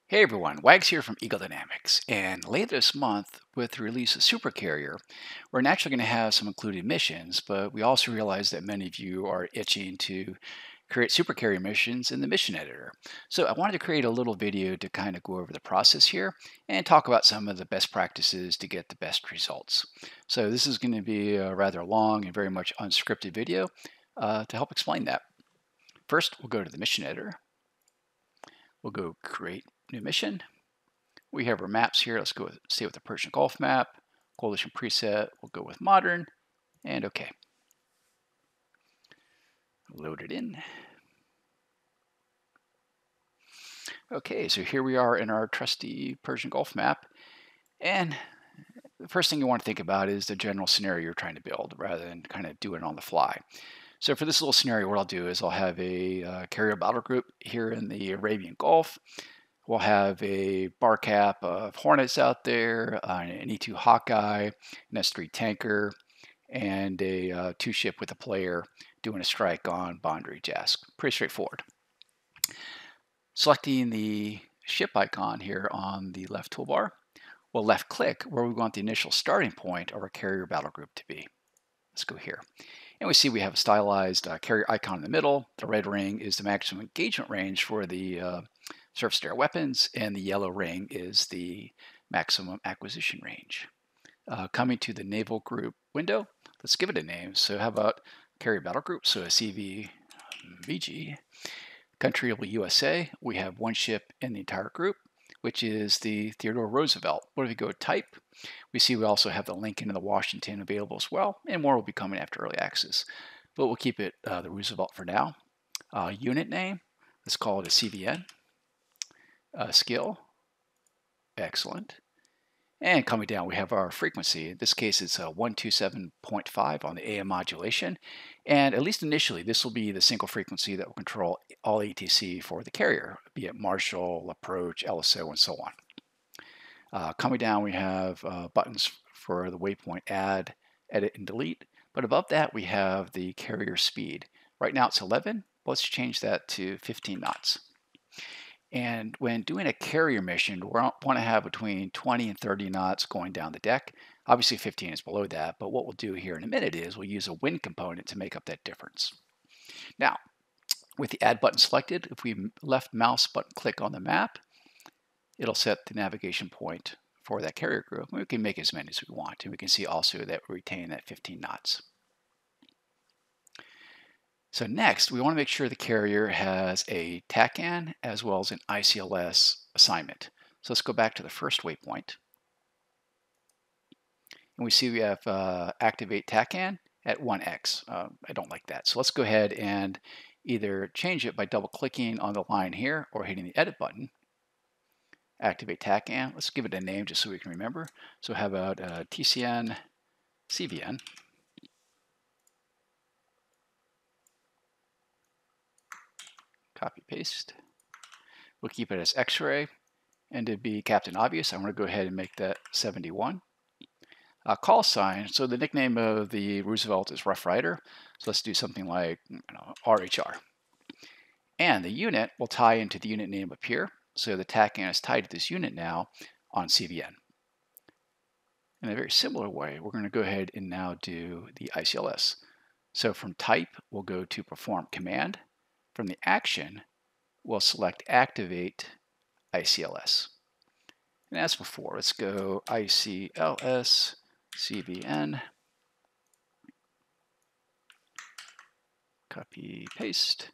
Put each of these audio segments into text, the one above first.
Hey everyone, Wags here from Eagle Dynamics, and later this month, with the release of Supercarrier, we're naturally going to have some included missions, but we also realize that many of you are itching to create Supercarrier missions in the mission editor. So I wanted to create a little video to kind of go over the process here and talk about some of the best practices to get the best results. So this is going to be a rather long and very much unscripted video to help explain that. First, we'll go to the mission editor. We'll go create new mission. We have our maps here. Let's go stay with the Persian Gulf map. Coalition preset, we'll go with modern, and OK. Load it in. OK, so here we are in our trusty Persian Gulf map. And the first thing you want to think about is the general scenario you're trying to build rather than kind of do it on the fly. So for this little scenario, what I'll do is I'll have a carrier battle group here in the Arabian Gulf. We'll have a bar cap of Hornets out there, an E2 Hawkeye, an S3 tanker, and a 2-ship with a player doing a strike on Bondry Jask. Pretty straightforward. Selecting the ship icon here on the left toolbar, we'll left click where we want the initial starting point of our carrier battle group to be. Let's go here. And we see we have a stylized carrier icon in the middle. The red ring is the maximum engagement range for the surface-to-air weapons, and the yellow ring is the maximum acquisition range. Coming to the naval group window, let's give it a name. So how about carrier battle group? So a CVBG. Country will be USA. We have one ship in the entire group, which is the Theodore Roosevelt. What if we go type? We see we also have the Lincoln and the Washington available as well, and more will be coming after early access. But we'll keep it the Roosevelt for now. Unit name, let's call it a CVN. Skill, excellent. And coming down, we have our frequency. In this case, it's 127.5 on the AM modulation. And at least initially, this will be the single frequency that will control all ATC for the carrier, be it Marshall, Approach, LSO, and so on. Coming down, we have buttons for the waypoint add, edit, and delete. But above that, we have the carrier speed. Right now, it's 11. Let's change that to 15 knots. And when doing a carrier mission, we want to have between 20 and 30 knots going down the deck. Obviously 15 is below that, but what we'll do here in a minute is we'll use a wind component to make up that difference. Now, with the add button selected, if we left mouse button click on the map, it'll set the navigation point for that carrier group. We can make as many as we want, and we can see also that we retain that 15 knots. So next, we want to make sure the carrier has a TACAN as well as an ICLS assignment. So let's go back to the first waypoint. And we see we have activate TACAN at 1x. I don't like that. So let's go ahead and either change it by double clicking on the line here or hitting the edit button. Activate TACAN. Let's give it a name just so we can remember. So how about TCN CVN. Copy paste. We'll keep it as X-ray, and to be Captain Obvious, I'm going to go ahead and make that 71. Call sign. So the nickname of the Roosevelt is Rough Rider. So let's do something like RHR. And the unit will tie into the unit name up here. So the TACAN is tied to this unit now on CVN. In a very similar way, we're going to go ahead and now do the ICLS. So from type, we'll go to perform command. From the action, we'll select activate ICLS. And as before, let's go ICLS CVN. Copy, paste.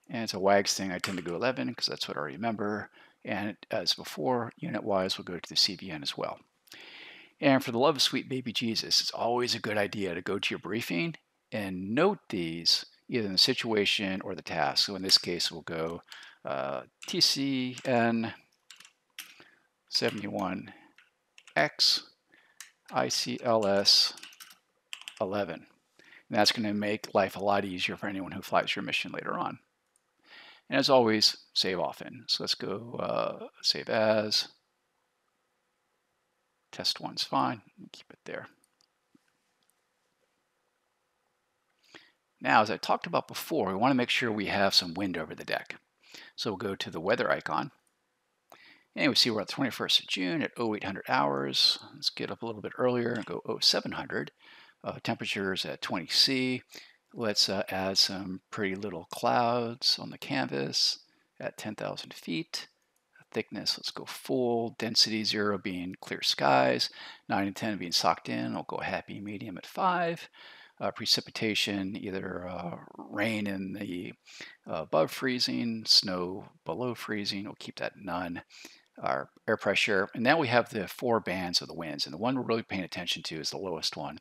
And it's a WAGS thing. I tend to go 11 because that's what I remember. And as before, unit-wise, we'll go to the CVN as well. And for the love of sweet baby Jesus, it's always a good idea to go to your briefing and note these either in the situation or the task. So in this case, we'll go TCN 71X ICLS 11. And that's going to make life a lot easier for anyone who flies your mission later on. And as always, save often. So let's go save as. Test 1's fine. Keep it there. Now, as I talked about before, we want to make sure we have some wind over the deck. So we'll go to the weather icon. And we see we're at the 21st of June at 0800 hours. Let's get up a little bit earlier and go 0700. Temperatures at 20 C. Let's add some pretty little clouds on the canvas at 10,000 feet. Thickness, let's go full. Density 0 being clear skies. 9 and 10 being socked in. I'll go happy medium at 5. Precipitation, either rain in the above freezing, snow below freezing. We'll keep that none. Our air pressure, and now we have the 4 bands of the winds, and the one we're really paying attention to is the lowest one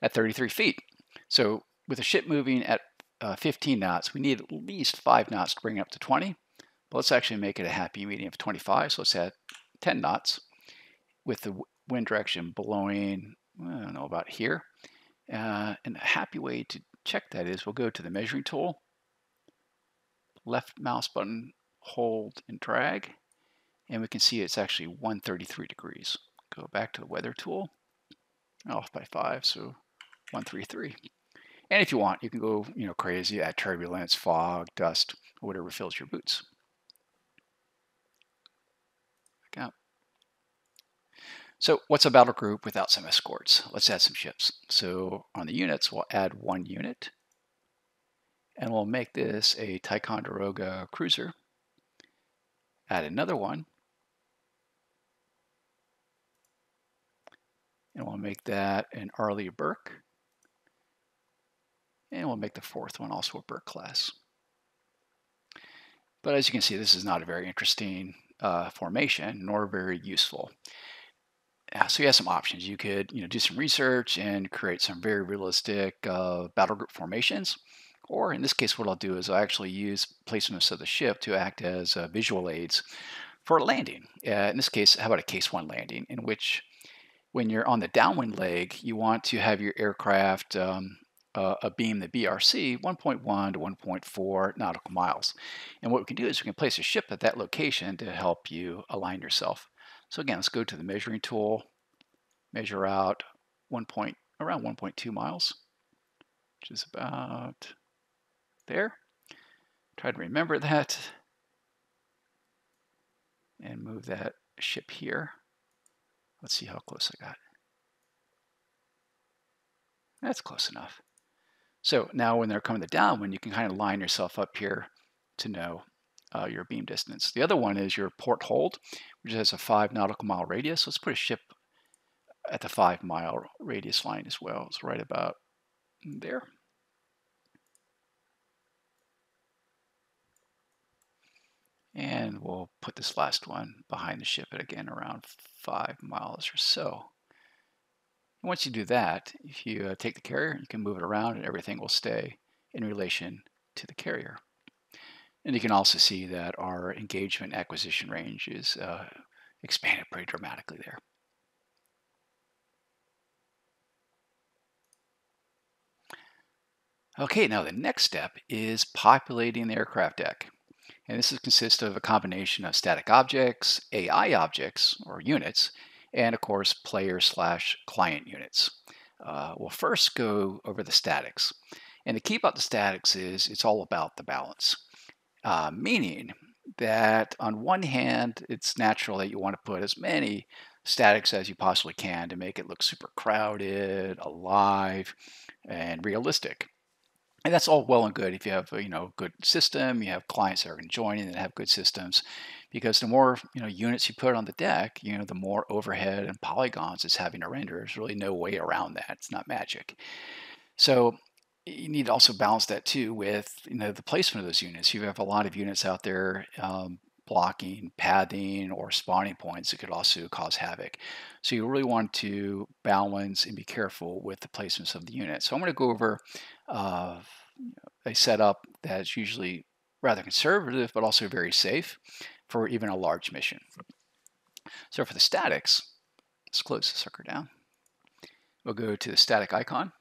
at 33 feet. So with the ship moving at 15 knots, we need at least 5 knots to bring it up to 20. But let's actually make it a happy medium of 25. So let's add 10 knots with the wind direction blowing, I don't know, about here. And a happy way to check that is we'll go to the measuring tool, left mouse button, hold and drag, and we can see it's actually 133 degrees. Go back to the weather tool, off by 5, so 133. And if you want, you can go crazy, add turbulence, fog, dust, or whatever fills your boots. Back out. So what's a battle group without some escorts? Let's add some ships. So on the units, we'll add 1 unit. And we'll make this a Ticonderoga cruiser. Add another one. And we'll make that an Arleigh Burke. And we'll make the 4th one also a Burke class. But as you can see, this is not a very interesting formation, nor very useful. So you have some options. You could do some research and create some very realistic battle group formations. Or in this case, what I'll do is I actually use placements of the ship to act as visual aids for a landing. In this case, how about a case 1 landing, in which when you're on the downwind leg, you want to have your aircraft beam the BRC 1.1 to 1.4 nautical miles. And what we can do is we can place a ship at that location to help you align yourself. So again, let's go to the measuring tool, measure out around 1.2 miles, which is about there. Try to remember that and move that ship here. Let's see how close I got. That's close enough. So now when they're coming to downwind, you can kind of line yourself up here to know your beam distance. The other one is your port hold, which has a 5 nautical mile radius. Let's put a ship at the 5 mile radius line as well. It's right about there. And we'll put this last one behind the ship at, again, around 5 miles or so. And once you do that, if you take the carrier, you can move it around and everything will stay in relation to the carrier. And you can also see that our engagement acquisition range is expanded pretty dramatically there. Okay, now the next step is populating the aircraft deck. And this consists of a combination of static objects, AI objects or units, and of course player/client units. We'll first go over the statics. And the key about the statics is it's all about the balance. Meaning that on one hand, it's natural that you want to put as many statics as you possibly can to make it look super crowded, alive, and realistic. And that's all well and good if you have a good system, you have clients that are going to join in and have good systems, because the more units you put on the deck, the more overhead and polygons it's having to render. There's really no way around that. It's not magic. So you need to also balance that too with the placement of those units. You have a lot of units out there blocking, pathing, or spawning points that could also cause havoc. So you really want to balance and be careful with the placements of the units. So I'm going to go over a setup that's usually rather conservative, but also very safe for even a large mission. So for the statics, let's close the sucker down. We'll go to the static icon.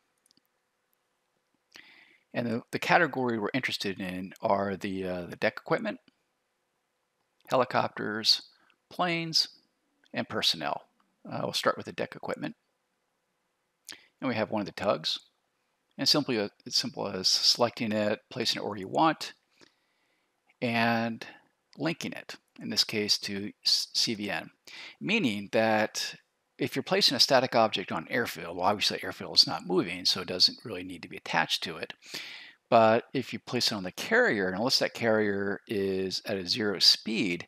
And the category we're interested in are the deck equipment, helicopters, planes, and personnel. We'll start with the deck equipment. And we have one of the tugs. And it's simple as selecting it, placing it where you want, and linking it. in this case to CVN, meaning that if you're placing a static object on airfield, well, obviously airfield is not moving, so it doesn't really need to be attached to it. But if you place it on the carrier, and unless that carrier is at a 0 speed,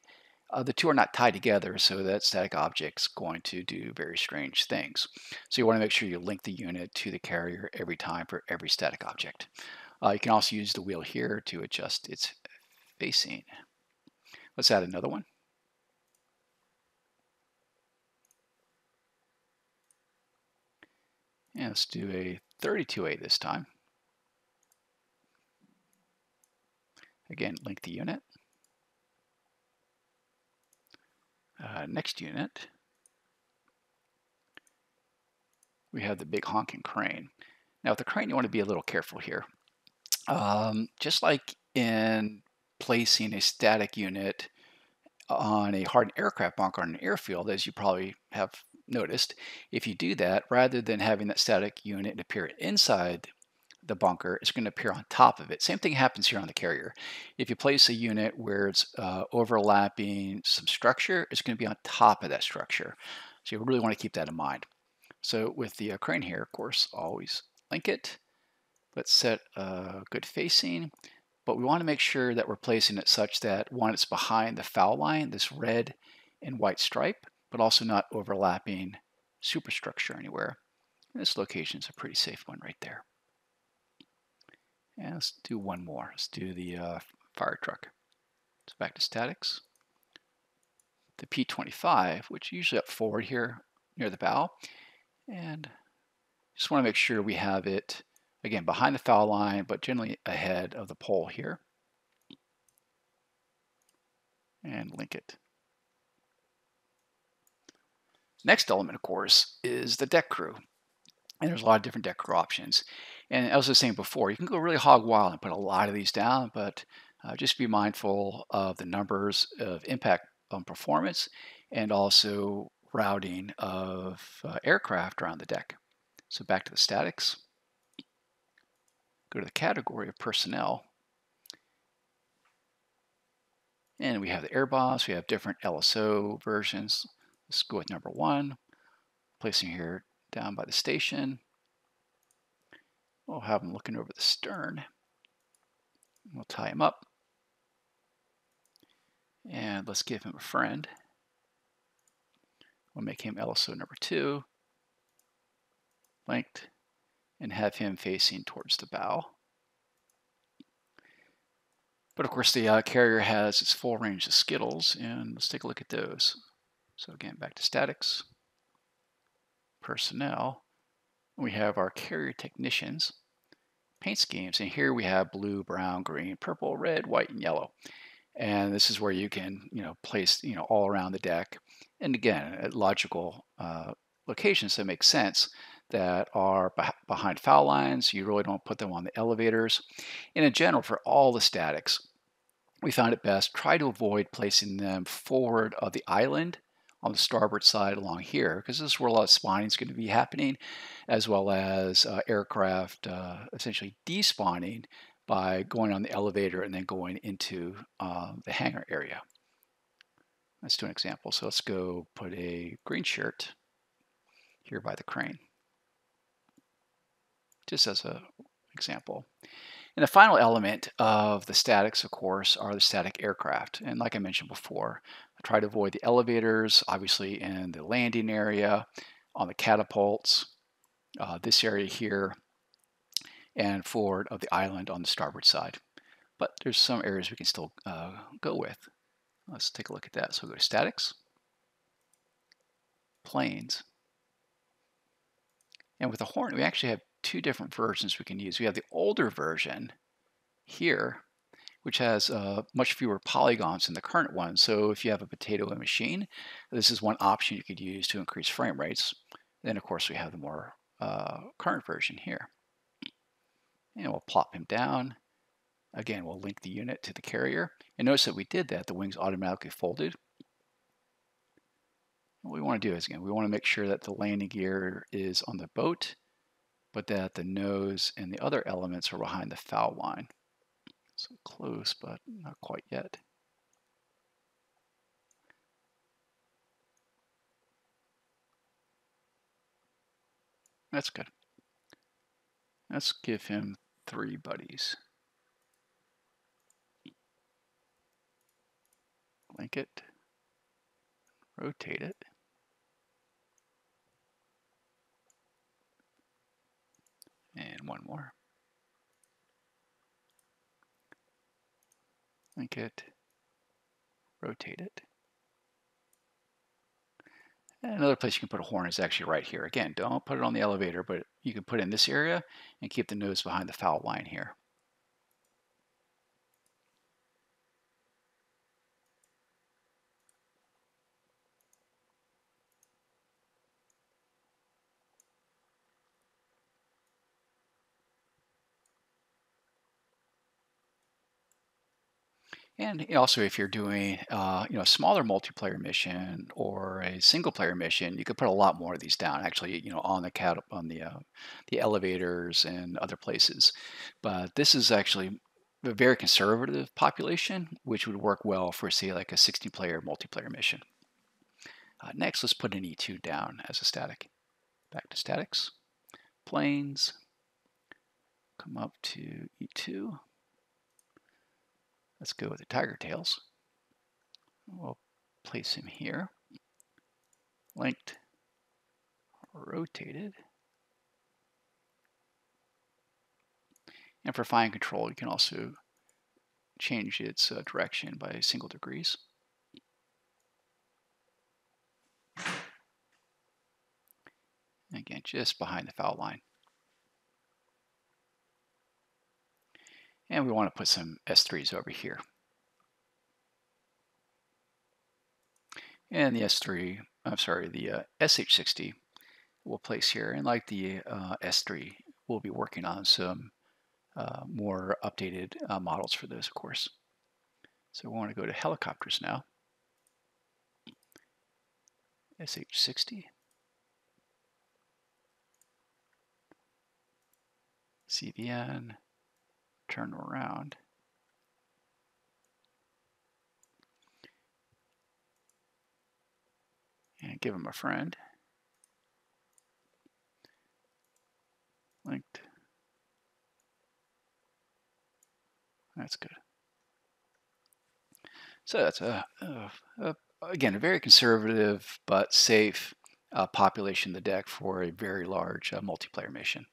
the two are not tied together, so that static object's going to do very strange things. So you want to make sure you link the unit to the carrier every time for every static object. You can also use the wheel here to adjust its facing. Let's add another one. And let's do a 32A this time. Again, link the unit. Next unit, we have the big honking crane. Now with the crane, you want to be a little careful here. Just like in placing a static unit on a hardened aircraft bunker on an airfield, as you probably have noticed, if you do that, rather than having that static unit appear inside the bunker, it's going to appear on top of it. Same thing happens here on the carrier. If you place a unit where it's overlapping some structure, it's going to be on top of that structure. So you really want to keep that in mind. So with the crane here, of course, always link it. Let's set a good facing, but we want to make sure that we're placing it such that, one, it's behind the foul line, this red and white stripe, but also not overlapping superstructure anywhere. And this location is a pretty safe one right there. And let's do one more. Let's do the fire truck. So back to statics. The P25, which is usually up forward here near the bow. And just want to make sure we have it, again, behind the foul line, but generally ahead of the pole here. And link it. Next element, of course, is the deck crew. And there's a lot of different deck crew options. And as I was saying before, you can go really hog wild and put a lot of these down, but just be mindful of the numbers of impact on performance and also routing of aircraft around the deck. So back to the statics. Go to the category of personnel. And we have the air boss. We have different LSO versions. Let's go with number 1. Placing here down by the station. We'll have him looking over the stern. We'll tie him up. And let's give him a friend. We'll make him LSO number 2. Linked. And have him facing towards the bow. But of course the carrier has its full range of skittles, and let's take a look at those. So again, back to statics. Personnel. We have our carrier technicians. Paint schemes, and here we have blue, brown, green, purple, red, white, and yellow. And this is where you can, place, all around the deck. And again, at logical locations that make sense, that are behind foul lines. You really don't put them on the elevators. And in general, for all the statics, we found it best, try to avoid placing them forward of the island on the starboard side along here, because this is where a lot of spawning is going to be happening, as well as aircraft essentially despawning by going on the elevator and then going into the hangar area. Let's do an example. So let's go put a green shirt here by the crane, just as an example. And the final element of the statics, of course, are the static aircraft. And like I mentioned before, I try to avoid the elevators, obviously in the landing area, on the catapults, this area here, and forward of the island on the starboard side. But there's some areas we can still go with. Let's take a look at that. So we'll go to statics, planes. And with the Hornet, we actually have 2 different versions we can use. We have the older version here, which has much fewer polygons than the current one. So if you have a potato and machine, this is one option you could use to increase frame rates. Then of course we have the more current version here. And we'll plop him down. Again, we'll link the unit to the carrier. And notice that we did that. The wings automatically folded. What we want to do is, again, we want to make sure that the landing gear is on the boat, but that the nose and the other elements are behind the foul line. So close, but not quite yet. That's good. Let's give him 3 buddies. Link it. Rotate it. And 1 more. Link it. Rotate it. And another place you can put a horn is actually right here. Again, don't put it on the elevator, but you can put it in this area and keep the nose behind the foul line here. And also, if you're doing a smaller multiplayer mission or a single player mission, you could put a lot more of these down. Actually, on the elevators and other places. But this is actually a very conservative population, which would work well for, say, like a 60-player multiplayer mission. Next, let's put an E2 down as a static. Back to statics, planes. Come up to E2. Let's go with the tiger tails. We'll place him here. Linked, rotated. And for fine control, you can also change its direction by single degrees. And again, just behind the foul line. And we want to put some S3s over here. And the SH60 we'll place here. And like the S3, we'll be working on some more updated models for those, of course. So we want to go to helicopters now. SH60. CVN. Turn around. And give him a friend. Linked. That's good. So that's again, a very conservative but safe population of the deck for a very large multiplayer mission.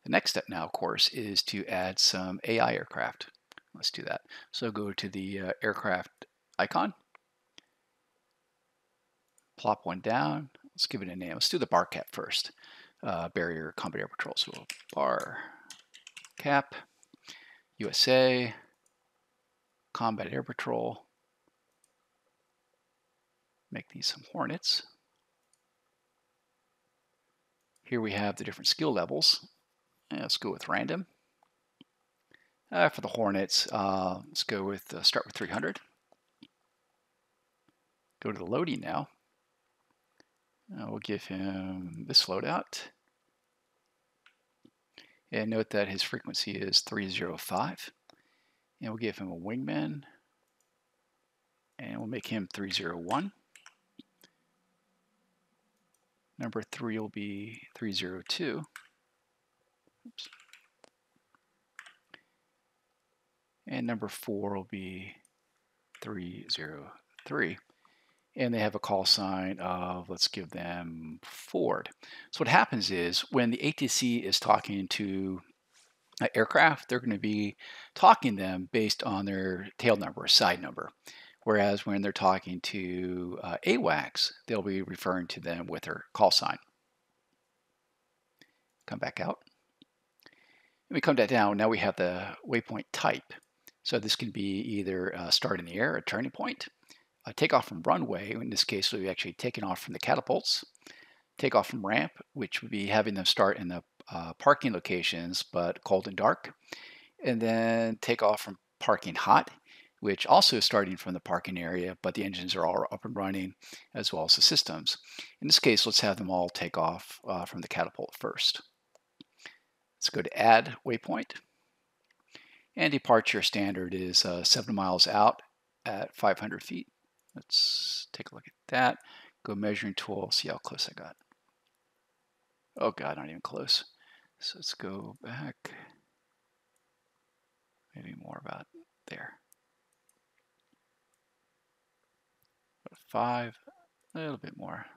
The next step now, of course, is to add some AI aircraft. Let's do that. So go to the aircraft icon. Plop one down. Let's give it a name. Let's do the bar cap first. Barrier Combat Air Patrol. So bar cap, USA, Combat Air Patrol. Make these some Hornets. Here we have the different skill levels. Let's go with random. For the Hornets, let's go with start with 300. Go to the loading now. We'll give him this loadout. And note that his frequency is 305. And we'll give him a wingman. And we'll make him 301. Number 3 will be 302. Oops. And number 4 will be 303. And they have a call sign of, let's give them Ford. So what happens is when the ATC is talking to aircraft, they're going to be talking to them based on their tail number or side number. Whereas when they're talking to AWACS, they'll be referring to them with their call sign. Come back out. And we come back down. Now we have the waypoint type. So this can be either start in the air, a turning point, take off from runway. In this case, we'll be actually taking off from the catapults. Take off from ramp, which would be having them start in the parking locations, but cold and dark. And then take off from parking hot, which also is starting from the parking area, but the engines are all up and running, as well as the systems. In this case, let's have them all take off from the catapult first. Let's go to add waypoint. And departure standard is 7 miles out at 500 feet. Let's take a look at that. Go measuring tool, see how close I got. Oh God, not even close. So let's go back, maybe more about there. 5, a little bit more.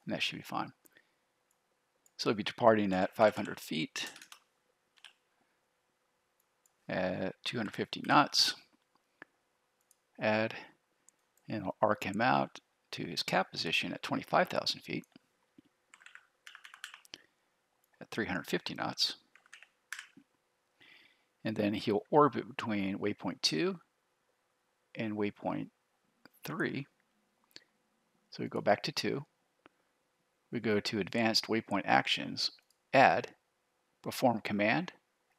And that should be fine. So it'll be departing at 500 feet at 250 knots. Add, and I'll arc him out to his cap position at 25,000 feet at 350 knots. And then he'll orbit between waypoint 2 and waypoint 3. So we go back to 2. We go to advanced waypoint actions, add, perform command.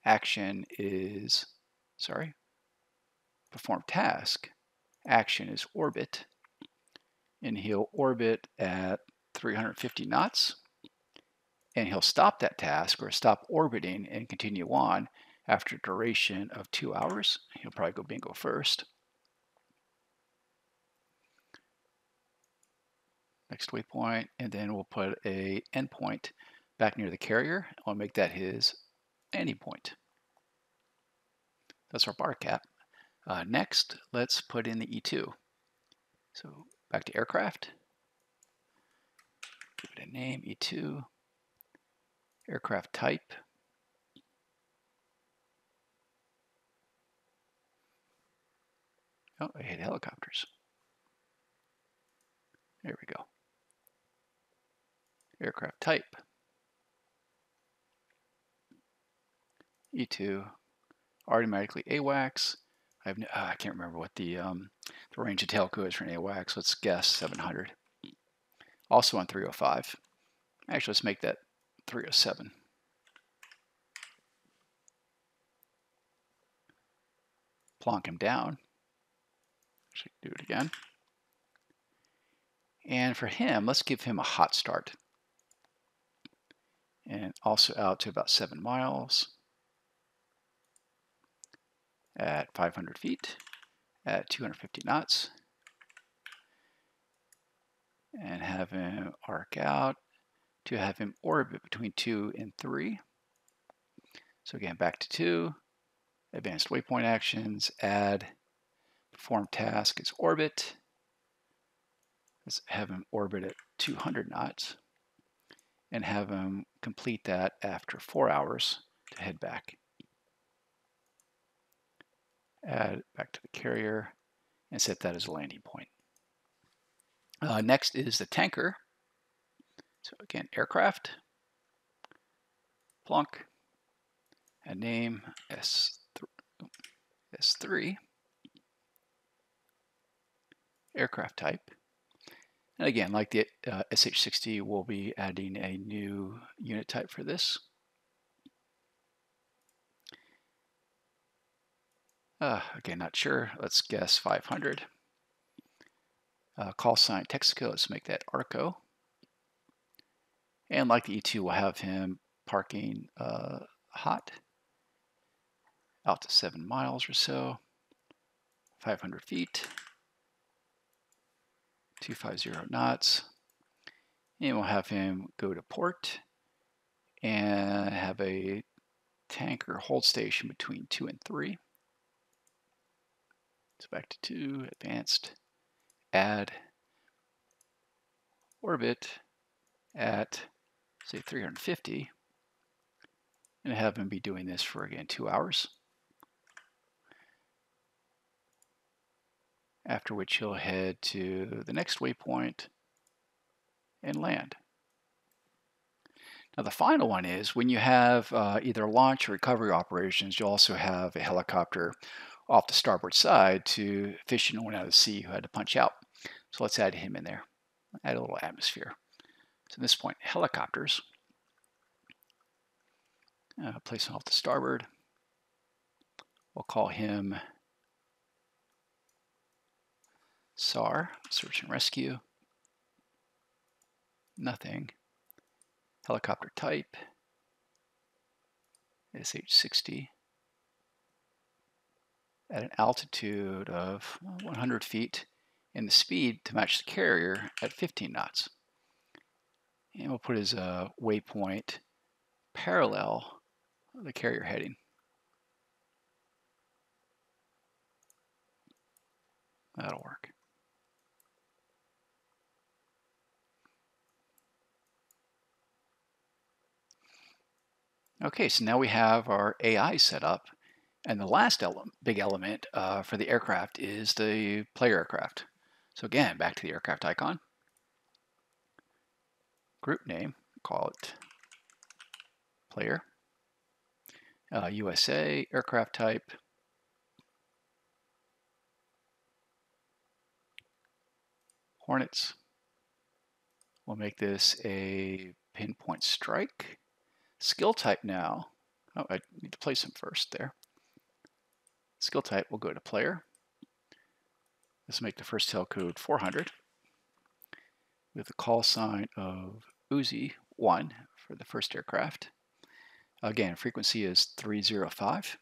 Action is, perform task. Action is orbit. And he'll orbit at 350 knots. And he'll stop that task or stop orbiting and continue on after a duration of 2 hours. He'll probably go bingo first. Next waypoint, and then we'll put a endpoint back near the carrier. I'll make that his landing point. That's our bar cap. Next, let's put in the E2. So back to aircraft. Give it a name, E2. Aircraft type. Oh, I hit helicopters. There we go. Aircraft type. E2. Automatically AWACS. I can't remember what the range of telco is for an AWACS. Let's guess 700. Also on 305. Actually, let's make that 307. Plonk him down. Actually, do it again. And for him, let's give him a hot start. And also out to about 7 miles at 500 feet at 250 knots. And have him arc out to have him orbit between 2 and 3. So again, back to 2. Advanced waypoint actions, add, perform task is orbit. Let's have him orbit at 200 knots and have him complete that after 4 hours to head back. Add back to the carrier and set that as a landing point. Next is the tanker. So again, aircraft, plunk, a name S3, aircraft type. And again, like the SH60, we'll be adding a new unit type for this. Again, not sure. Let's guess 500. Call sign Texaco, let's make that Arco. And like the E2, we'll have him parking hot out to 7 miles or so, 500 feet, 250 knots. And we'll have him go to port and have a tanker hold station between 2 and 3. So back to 2, advanced, add, orbit at, say, 350, and have him be doing this for, again, 2 hours. After which he'll head to the next waypoint and land. Now the final one is when you have either launch or recovery operations, you'll also have a helicopter off the starboard side to fish anyone out of the sea who had to punch out. So let's add him in there. Add a little atmosphere. So at this point, helicopters. Place him off the starboard. We'll call him SAR, search and rescue. Nothing. Helicopter type, SH60. At an altitude of 100 feet and the speed to match the carrier at 15 knots. And we'll put his waypoint parallel the carrier heading. That'll work. Okay, so now we have our AI set up, and the last big element for the aircraft is the player aircraft. So again, back to the aircraft icon, group name, call it player, USA, aircraft type, Hornets. We'll make this a pinpoint strike. Skill type now, oh, I need to place him first there. Skill type, we'll go to player. Let's make the first tail code 400 with the call sign of Uzi 1 for the first aircraft. Again, frequency is 305.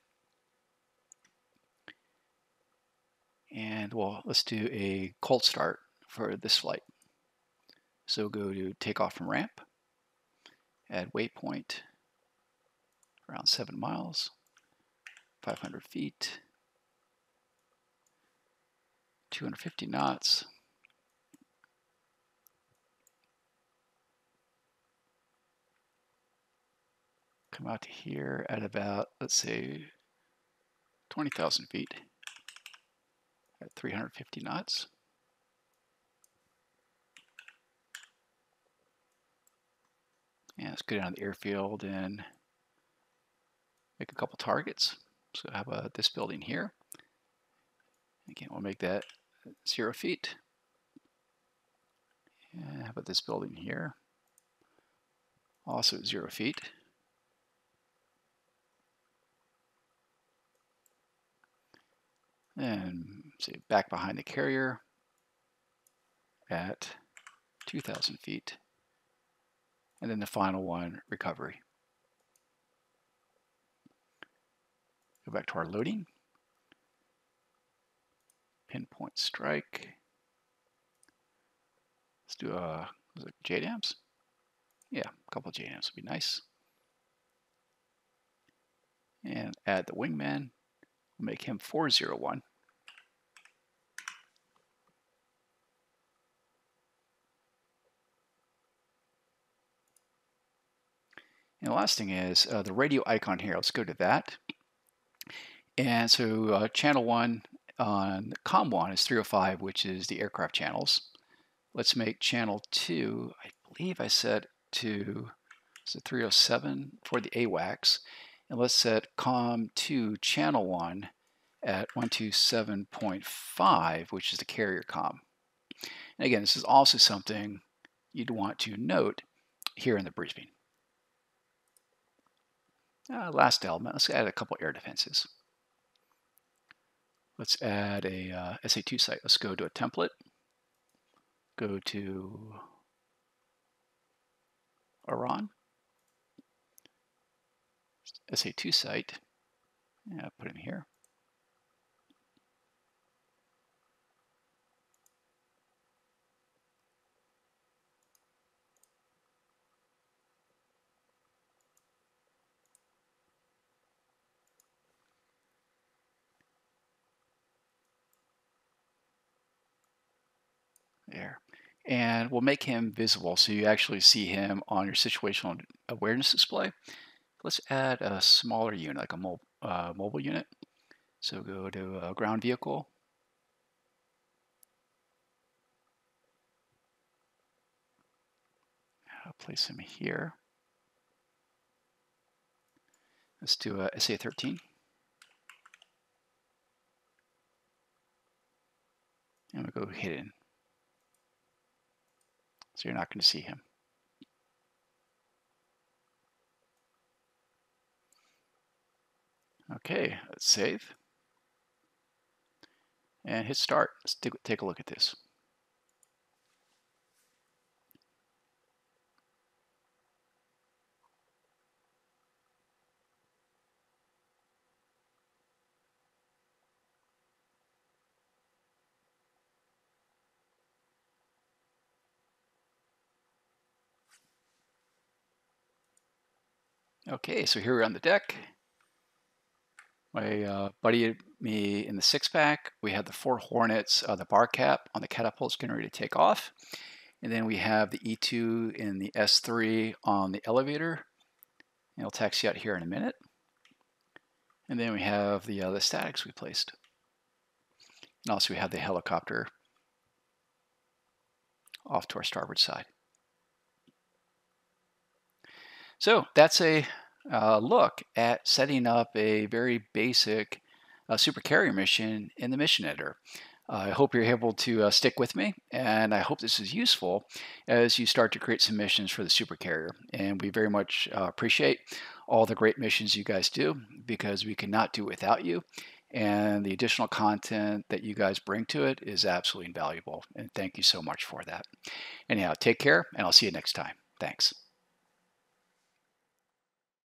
And well, let's do a cold start for this flight. So go to takeoff from ramp, add waypoint around 7 miles, 500 feet, 250 knots. Come out to here at about, let's say, 20,000 feet at 350 knots. And let's go down to the airfield and make a couple targets. So how about this building here? Again, we'll make that 0 feet. And how about this building here? Also 0 feet. And say back behind the carrier at 2,000 feet. And then the final one, recovery. Go back to our loading. Pinpoint strike. Let's do JDAMs. Yeah, a couple of JDAMs would be nice. And add the wingman. We'll make him 401. And the last thing is the radio icon here. Let's go to that. And so channel 1 on COM1 is 305, which is the aircraft channels. Let's make channel 2, I believe I set to 307 for the AWACS. And let's set COM2 channel 1 at 127.5, which is the carrier COM. And again, this is also something you'd want to note here in the briefing. Last element, let's add a couple air defenses. Let's add a SA2 site. Let's go to a template. Go to Iran. SA2 site. Yeah, put it in here. There. And we'll make him visible so you actually see him on your situational awareness display. Let's add a smaller unit, like a mobile unit. So go to a ground vehicle. I'll place him here. Let's do a SA13. And we'll go hidden. So you're not going to see him. Okay, let's save. And hit start. Let's take a look at this. Okay, so here we're on the deck. My buddy and me in the 6-pack. We have the 4 Hornets, the bar cap on the catapult's getting ready to take off. And then we have the E2 and the S3 on the elevator. And I'll taxi out here in a minute. And then we have the statics we placed. And also we have the helicopter off to our starboard side. So that's a look at setting up a very basic Supercarrier mission in the mission editor. I hope you're able to stick with me, and I hope this is useful as you start to create some missions for the Supercarrier. And we very much appreciate all the great missions you guys do, because we cannot do it without you. And the additional content that you guys bring to it is absolutely invaluable. And thank you so much for that. Anyhow, take care, and I'll see you next time. Thanks.